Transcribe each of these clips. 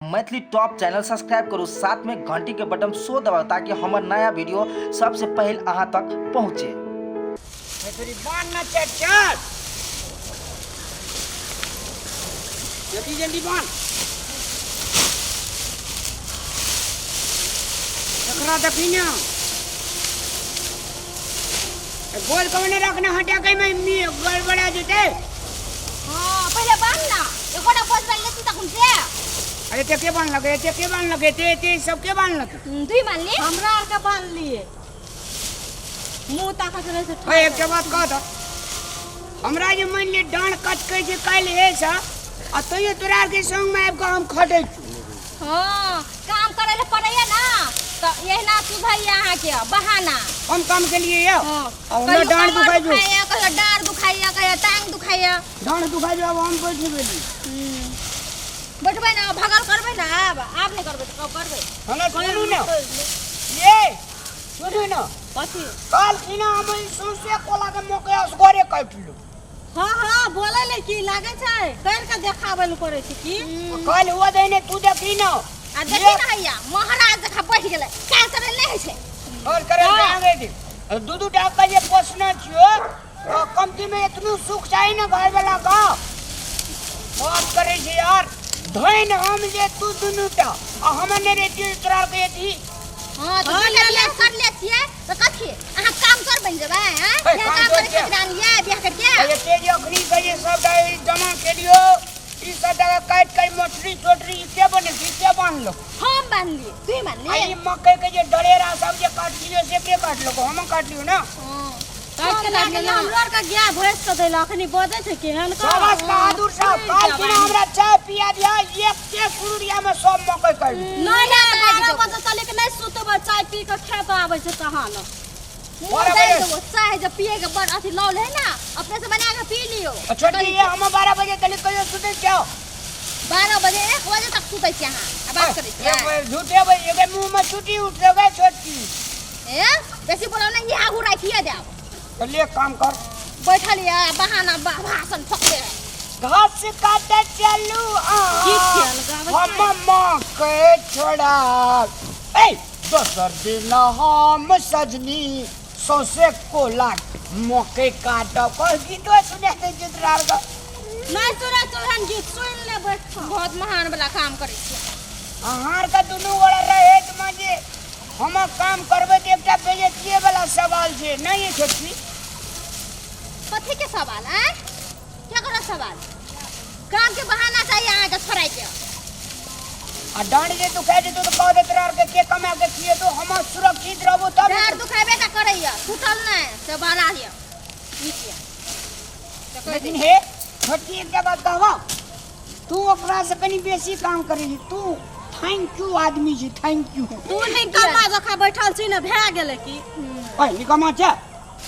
Maithili top channel subscribe करू, साथ में घंटी के बटन सो दबाओ ताकि हमार नया वीडियो सबसे पहले अहाँ तक पहुँचे। जल्दी जल्दी बांध टकरा दफी ना गोल कवने रखना हटा के मैं गड़बड़ा जते। हां पहले बांध ना एकोटा पोस बांध लेती तकुन से। अरे ते के बांध लगे ते सब के बांध लगे दुई मान ले हमरा आर के बांध लिए मुंह ताकत रहे से। ओए एक बात कह त हमरा जे मान ले डांड कट के जे काल है सा आ तइयो तोरा के संग में आब के हम खटै छु। हां काम करे ले पड़ैया ना तो यही ना सुधाई यहां के बहाना हम काम के लिए या हां हमरा डांड दुखाई जो कहियो डार दुखाइया कहियो टांग दुखाइया डांड दुखाई जो अब हम बैठ गेली बैठबै ना भगल करबै ना अब आप नहीं करबै तो कब करबै। हला सुनु ना ये सुनु ना कथी काल इना हम सोसे कोला के मके असगरे काटलु। हां हां बोले ले की लागे छै कर के देखाबै ल पड़े छै की काल हुआ देने तू देखी ना आ देखी ना हैया महाराज जखा बैठ गेलै का करे ले है छै और करे आगे दे दू टाका ये प्रश्न छियो कंपनी में इतनु सुख चाहिए ना घर वाला का बात करे छी यार धइन हम जे तू दुनुटा आ हमने रेती तोरा के थी। हां तो ले कर ले छिए तो कथि अहाँ काम कर बन जेबै हैं ये काम करे ठेकेदार ये बियाह करके ये तेज अखरी के ये सब डाई जमा के लियो ई सब जगह काट के मोटरी छोटरी के बने के बांध लो हम बांध लिए तुई मान ले आई मक्के के जे डलेरा सब जे काट लियो से के काट लो हम काट लियो ना काट के लागे हमरा आर के गया भैंस के देला अखनी बजे छै केहन का शाबाश बहादुर साहब काल दिन हमरा चाय पिया दिया एक के कुरुरिया में सब मकई काट नहीं ना 12 बजे तले के नहीं सुतब चाय पी के खेत आबै छै कहां न मुंह दे दो चाय जब पिए के बड़ अथी लौल है ना अपने से बना के पी लियो। छोटी ये हम 12 बजे तले कहियो सुते जाओ 12 बजे 1 बजे तक सुतै छी अहाँ बात करै छी झूठे भाई एके मुंह में छुट्टी उठ गए छोटी ए बेसी बोलो ना ये आगू राखिए जाओ ले काम कर बैठल या बहाना भाषण फकले घास काटे चलू हम मकई छोड़ा ए दोसर दिन हम सजनी सौसे कोला मकई काट कर गीत सुने ते जितरार का नहीं सुना तोहन गीत सुन ले बैठ बहुत महान वाला काम करै छी आहार का दुनु वाला रहे माजे हम काम करबे त एकटा बेइज्जती वाला सवाल छे नहीं छोटी कथि के सवाल है क्या करो सवाल काम के बहाना चाहिए अहाँ के छोड़ाई के आ डांड जे तू कह दे तो कह दे तोरा के कमा के किए तो हम सुरक्षित रहबो तब डार दुखाबे का करैया छूटल नहीं से बना लिया लेकिन हे छोटी एक बात कहवा तू ओकरा से कनी बेसी काम करेली तू थैंक यू आदमी जी थैंक यू तू नहीं कमा जखा बैठल छी न भए गेले की ओए निकमा छे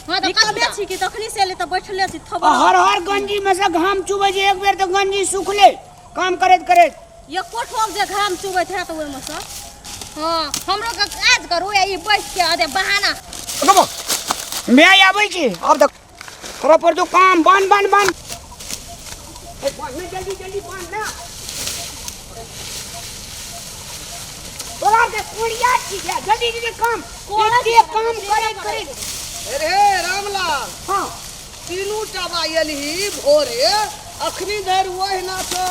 हां तो निकमे छी कि तखनी से ले त बैठले छी थब हर गंजी में से घाम चुबे जे एक बेर तो गंजी सुखले काम करत करत ये कोठोक जे घाम चुबैत है त ओइ में से हां हमरो के काज करू ई बैठ के अदे बहाना रुको मैं आबै छी अब तक तोरा पर तो काम बन जल्दी जल्दी बन ना तोरा के कुड़िया ठीक है जल्दी जल्दी काम करे अरे रामलाल हां तीनू टाबा एलही भोरे अखनी देर ओहि ना तो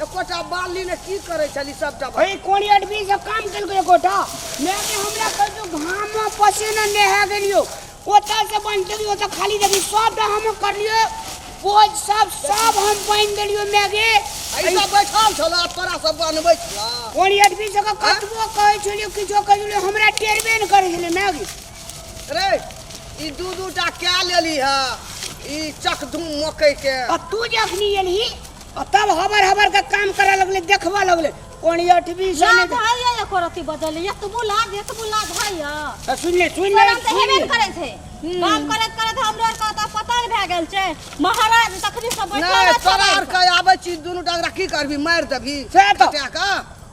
एकोटा बाली ने की करे छली सब टाबा ओए कोनी अडबी से काम कल के कोटा मैं के हमरा कह जो घाम में पसीना नेहा गेलियो ओता से बन गेलियो तो खाली देखी सब हम कर लियो बोझ सब हम बन देलियो मैगे ऐसा बैठल छला तोरा सब बनबै छला कोनी अडबी से कतबो कहै छलियो किछो कहलियो हमरा टेरबे न करै छले मैगे रे ई दू टा क्या लेली है ई चकधुम मकई के आ तू जे अखनी एलही तब हबर का काम करे लगले देखबा लगले कोनी अठबी से ना ने भाई ये करती बदल ये तो बुला भाई सुन ले तुरंत हेबे न करै छै काम करत हमरा का त पता न भए गेल छै महाराज तखनी से बैठल नहीं तोरा आर के आबै छी दुनू टा की करबी मार देबी से तो कटिया का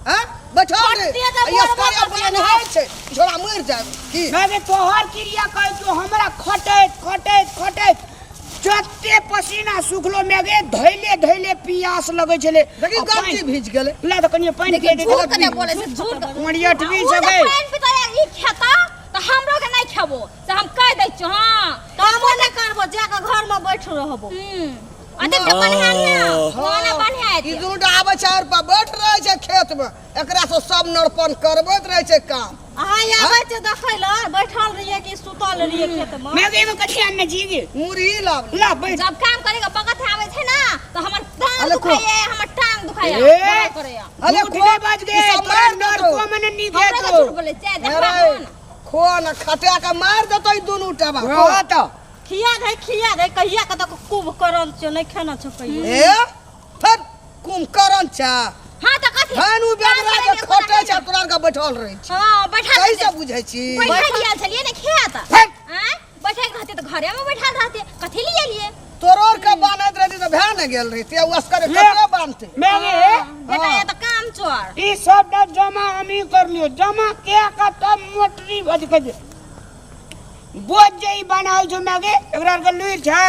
हैं बैठो रे पट्टिया दे ये बोर तोरे बोर अपना है छै छोरा मर जाए की मैगे तोहर क्रिया कह जो हमरा खटैत जत्ते पसीना सुखलो मेगे धैले धैले पियास लगे छले देखी गंजी भीज गेले ला त कनिया पानी के दे झूठ कने बोले से झूठ मड़िया टवी हमहूँ सके जे पानि पिता ई खाता त हमरो के नहीं खेबो से हम कह दै छी हां कामो नहीं करबो जाके घर में बैठ रहबो अते तो बढ़िया ना कोना बढ़िया है ई दुनूटा आबै छै और बैठ रहे छै खेत में एकरा से सब नरपन करबैत रहे छै काम अहाँ आबै छै देखै ल बैठल रहिए कि सुतल रहिए खेत में मेगे में कथि आने जीगे मुरही लाब ला बैठ जब काम करेगा बगत आवे छै ना तो हमर टांग अले को- दुखाए हमर टांग दुखाए ए! करे अरे झूठ नहीं बाज गए तोरा नर को मने नी दे हमरे तो झूठ बोले छै देखबा कोन खो न खटिया के मार देतै दुनूटा बा हो तो खिया दे कहिया के तो कुंभकर्ण छ नहीं खाना छ कहियो ए फिर कुंभकर्ण छ हां त कथि धान उ बेगरा के खटे छ तोरा के बैठल रहे छी हां बैठा कैसे बुझै छी बैठा लिया छलिए ने खेत हट! हैं बैठे रहते तो घरे में बैठा रहते कथि लिए लिए तोरोर के बानैत रही त भै न गेल रही ते उसकर ले। कते बांधते मेगे बेटा ये तो काम चोर ई सब दा जमा हमी कर लियो जमा के का तब मोटरी भज के दे बोझ जई बनाल जो मेगे एकरा के लुई छ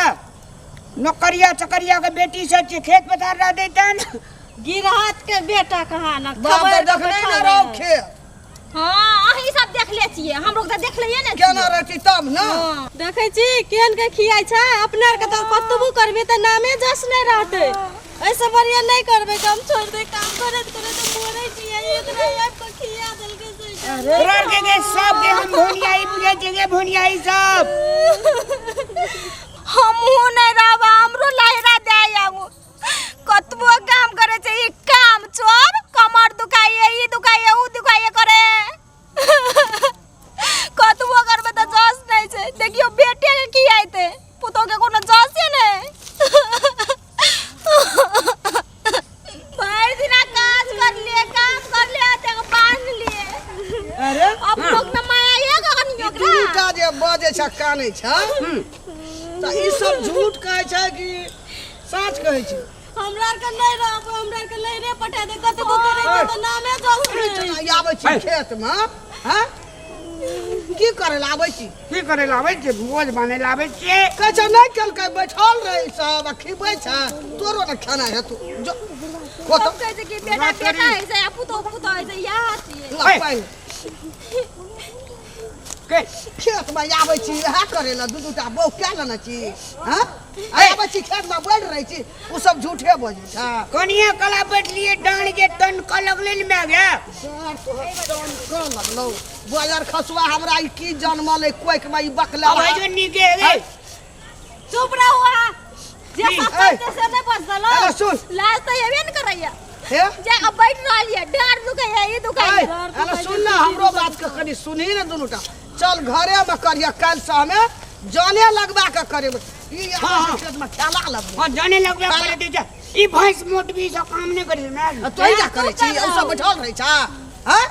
नौकरिया चकरिया के बेटी से छी खेत पथार रह देतन गिरहत के बेटा कहा ना बाप खबर देखने न रहो खे हां अही सब देख ले छिए हम लोग तो देख लिए ने केना रहती तब न देखै छी केन के खियाई छै अपने के तो कतबो करबे त नामे जस नहीं रहते ऐसे बढ़िया नहीं करबे काम छोड़ दे काम करत करत मोरे छी इतना आपको खिया देल के एकरा के सब के हम भोनियाई बुझे जगे भोनियाई सब हमहू नहीं रहबा हमरो लहरा दे आगो कतबो काम करे छै ई काम चोर कमर दुखाइए ई दुखाइए ऊ दुखाइए करे कतबो करबे त जस नहीं छै देखियो बेटे के की आइते पुतो के कोनो जस नहीं भर दिना काज कर लिए काम कर लिए ते बांध लिए अरे अब लोग न माया ये कहानी ओकरा दुनूटा जे बजे छ कानै छ त ई सब झूठ कहै छै कि सच कहै छै हमरा के नहीं रहबो हमरा के नहीं रे पठा दे कतबो करे छै त नामे जस नहीं आबै छी खेत में हैं की करे ला आबै छी की करे लावे के बोझ बने लावे के कहै छै नहीं केल के बैठल रहे सब खिबै छ तोरो न खाना है तू जो को तो सब कहै छै कि बेटा बेटा है से पुतो पुतो है से या छिए ला पाइन के खेत में आबै छी इहा करे ला दुटा बहु क्या लेना छी हैं आबै छी खेत में बैठ रही छी उ सब झूठे बजे छ कनिया कला बैठ लिए डांड के तन क लगले में गया लगलो बाजार खसुआ हमरा ई की जन्मल कोई के ई बकला अब है जो निके रे चुप रहो जे जी, सब से नहीं बच ए, दलो सुन लाज तो येबे न करैया हे जे अब बैठ रहलिए डार दुखाइए ई दुखाइए अरे सुन ना हमरो बात के कनी सुनी ना दुनूटा चल घरे में करिया काल से हमें जाने लगबा के करे ई हाँ। खेत में खेला लगबो हां जाने लगबे करे दे जा ई भैंस मोट भी सब काम नहीं करे मैं तो ही जा करे छी उ सब बैठल रही छ हैं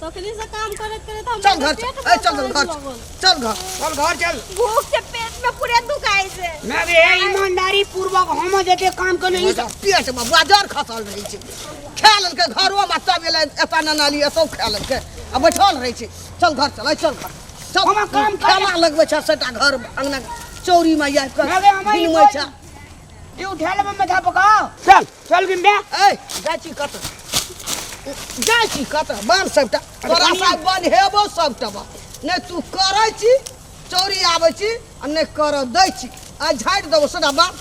तकली से काम करत करत हम चल घर ए चल घर चल घर चल घर चल भूख से पेट में पूरे दुखाई से मैं भी ईमानदारी पूर्वक हम जते काम कर ले पेट में बाजार खसल रही छी खेल के घरो में तब एले एता न नाली एतो खेल के अब बैठल रही छी चल घर चल चल घर चल हम काम कर- खेला लगबे छ सेटा घर अंगना चौरी में या कर मैं भी हमारी हिलमै छ ये उठा ले मैं था पका चल चल बिंबे ए गाची कत गाची कत बान सबटा तोरा साथ बन हेबो सबटा बा नै तू करै छी चौरी आबै छी आ नै कर दै छी आ झाड़ देबो सदा बाप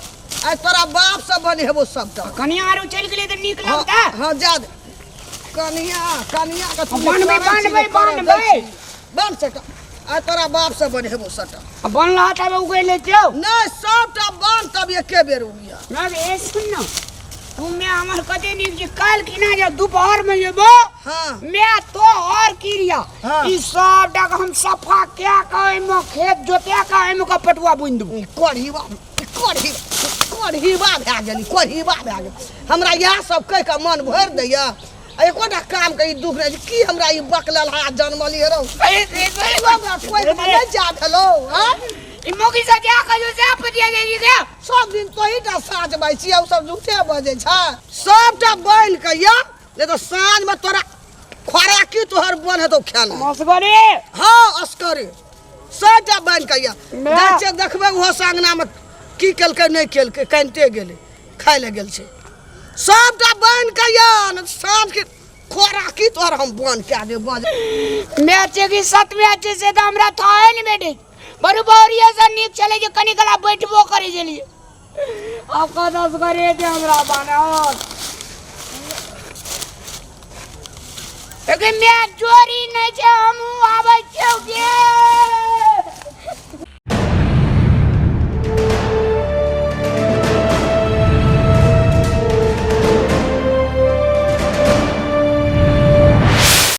आ तोरा बाप से बन हेबो सबटा कनिया आरो चल गेले त नीक हाँ लगता हाँ जा दे कनिया कनिया के तू बान भाई बान सटा आ तोरा बाप से बन हेबो सटा अब बन रहा था वो गए क्यों नै सबटा बान तब एके बेर उलिया मैं भी ए सुन ना तुम मैं हमर कते नी जे काल किना जा दोपहर में जेबो हाँ मैं तो और किरिया हाँ। ई सब डाक हम सफा क्या कहे मो खेत जोते का हम का पटुआ बुन दू कोढ़ीवा कोढ़ीवा भए गेली कोढ़ीवा भए गेल हमरा इएह सब कहि के मन भरि दैया एकोटा काम के ई दुख रहे की हमरा ई बकलल हा जन्मली रहो कोई नहीं जा भेलो हां ई मोगी से क्या कहियो से पतिया गेली के सब दिन तो ही टा साँझ बाई छी सब झूठे बजे छ सबटा बैल के या नहीं तो साँझ में तोरा खोराकी तोहर बन है तो खाना मसगरे हाँ अस्करे सबटा बैल के या देखबे वो सांगना में की केलकै नहीं केलकै कानिते गेलै खाय ले गेल छै सबटा बन के यान साँझ के खोराकी तोर हम बन के दे बज मैच की 7 मैच से तो हमरा थाए नहीं बेटे बरु बोरिया से नीक चले जे कनी कला बैठबो करे जेलिए अब कदस करे जे हमरा बनाओ लेकिन मैं चोरी नहीं छे हम आबै छौ गे